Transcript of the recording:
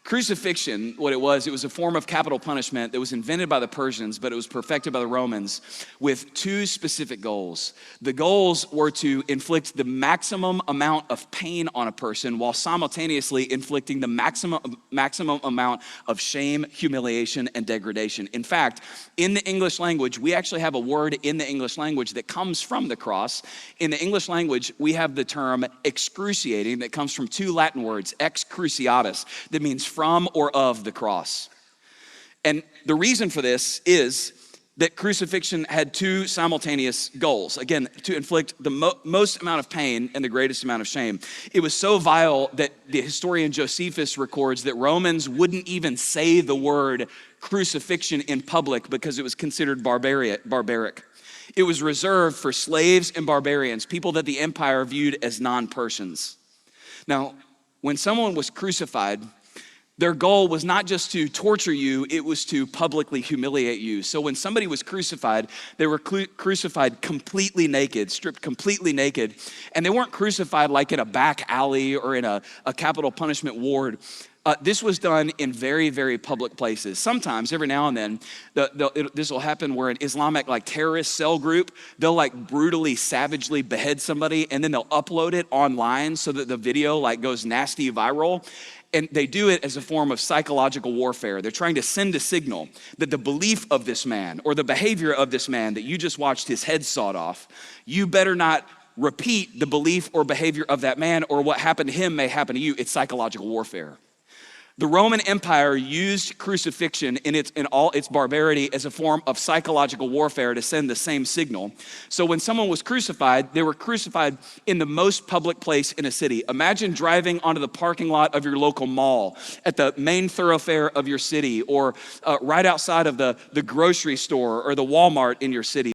Crucifixion, what it was a form of capital punishment that was invented by the Persians, but it was perfected by the Romans with two specific goals. The goals were to inflict the maximum amount of pain on a person while simultaneously inflicting the maximum amount of shame, humiliation, and degradation. In fact, in the English language, we actually have a word in the English language that comes from the cross. In the English language, we have the term excruciating that comes from two Latin words, excruciatus, that means from or of the cross. And the reason for this is that crucifixion had two simultaneous goals. Again, to inflict the most amount of pain and the greatest amount of shame. It was so vile that the historian Josephus records that Romans wouldn't even say the word crucifixion in public because it was considered barbaric. It was reserved for slaves and barbarians, people that the empire viewed as non-persons. Now, when someone was crucified, their goal was not just to torture you, it was to publicly humiliate you. So when somebody was crucified, they were crucified completely naked, stripped completely naked. And they weren't crucified like in a back alley or in a capital punishment ward. This was done in very, very public places. Sometimes, every now and then, this will happen where an Islamic terrorist cell group, they'll brutally, savagely behead somebody, and then they'll upload it online so that the video goes nasty viral. And they do it as a form of psychological warfare. They're trying to send a signal that the belief of this man or the behavior of this man that you just watched his head sawed off, you better not repeat the belief or behavior of that man, or what happened to him may happen to you. It's psychological warfare. The Roman Empire used crucifixion in all its barbarity as a form of psychological warfare to send the same signal. So when someone was crucified, they were crucified in the most public place in a city. Imagine driving onto the parking lot of your local mall, at the main thoroughfare of your city, or right outside of the grocery store or the Walmart in your city.